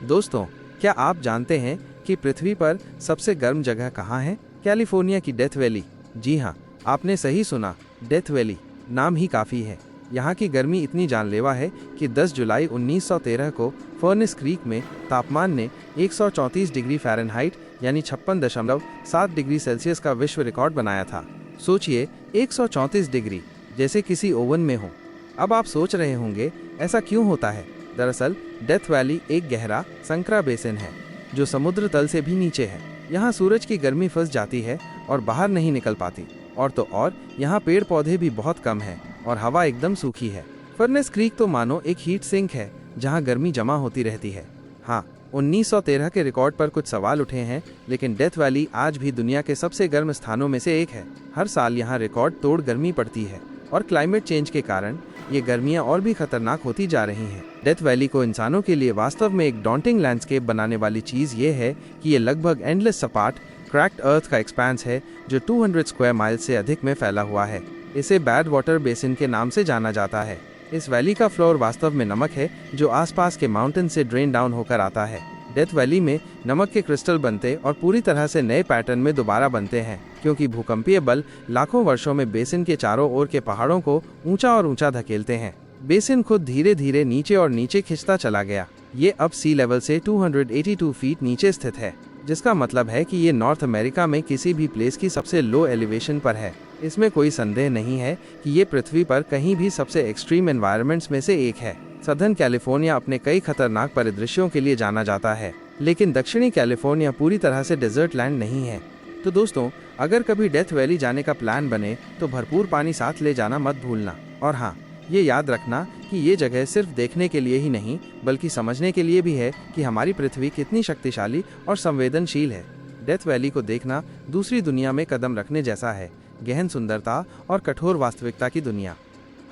दोस्तों, क्या आप जानते हैं कि पृथ्वी पर सबसे गर्म जगह कहाँ है? कैलिफोर्निया की डेथ वैली। जी हाँ, आपने सही सुना, डेथ वैली नाम ही काफ़ी है। यहाँ की गर्मी इतनी जानलेवा है कि 10 जुलाई 1913 को फर्नेस क्रीक में तापमान ने 134 डिग्री फ़ारेनहाइट यानी 56.7 डिग्री सेल्सियस का विश्व रिकॉर्ड बनाया था। सोचिए, 134 डिग्री, जैसे किसी ओवन में हो। अब आप सोच रहे होंगे, ऐसा क्यों होता है? दरअसल डेथ वैली एक गहरा संकरा बेसिन है जो समुद्र तल से भी नीचे है। यहाँ सूरज की गर्मी फंस जाती है और बाहर नहीं निकल पाती। और तो और यहाँ पेड़ पौधे भी बहुत कम हैं और हवा एकदम सूखी है। फर्नेस क्रीक तो मानो एक हीट सिंक है जहाँ गर्मी जमा होती रहती है। हाँ, 1913 के रिकॉर्ड पर कुछ सवाल उठे हैं, लेकिन डेथ वैली आज भी दुनिया के सबसे गर्म स्थानों में से एक है। हर साल यहाँ रिकॉर्ड तोड़ गर्मी पड़ती है और क्लाइमेट चेंज के कारण ये गर्मियाँ और भी खतरनाक होती जा रही हैं। डेथ वैली को इंसानों के लिए वास्तव में एक डॉन्टिंग लैंडस्केप बनाने वाली चीज़ ये है कि ये लगभग एंडलेस सपाट क्रैक्ड अर्थ का एक्सपेंस है जो 200 स्क्वायर माइल से अधिक में फैला हुआ है। इसे बैड वाटर बेसिन के नाम से जाना जाता है। इस वैली का फ्लोर वास्तव में नमक है जो आसपास के माउंटेन से ड्रेन डाउन होकर आता है। डेथ वैली में नमक के क्रिस्टल बनते और पूरी तरह से नए पैटर्न में दोबारा बनते हैं, क्योंकि भूकंपीय बल लाखों वर्षों में बेसिन के चारों ओर के पहाड़ों को ऊंचा और ऊंचा धकेलते हैं। बेसिन खुद धीरे धीरे नीचे और नीचे खिंचता चला गया। ये अब सी लेवल से 282 फीट नीचे स्थित है, जिसका मतलब है कि ये नॉर्थ अमेरिका में किसी भी प्लेस की सबसे लो एलिवेशन पर है। इसमें कोई संदेह नहीं है कि ये पृथ्वी पर कहीं भी सबसे एक्सट्रीम एनवायरनमेंट्स में से एक है। सदर्न कैलिफोर्निया अपने कई खतरनाक परिदृश्यों के लिए जाना जाता है, लेकिन दक्षिणी कैलिफोर्निया पूरी तरह से डेजर्ट लैंड नहीं है। तो दोस्तों, अगर कभी डेथ वैली जाने का प्लान बने तो भरपूर पानी साथ ले जाना मत भूलना। और हाँ, ये याद रखना कि ये जगह सिर्फ देखने के लिए ही नहीं, बल्कि समझने के लिए भी है कि हमारी पृथ्वी कितनी शक्तिशाली और संवेदनशील है। डेथ वैली को देखना दूसरी दुनिया में कदम रखने जैसा है, गहन सुंदरता और कठोर वास्तविकता की दुनिया।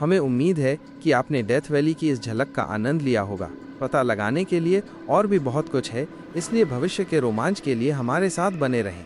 हमें उम्मीद है कि आपने डेथ वैली की इस झलक का आनंद लिया होगा। पता लगाने के लिए और भी बहुत कुछ है, इसलिए भविष्य के रोमांच के लिए हमारे साथ बने रहें।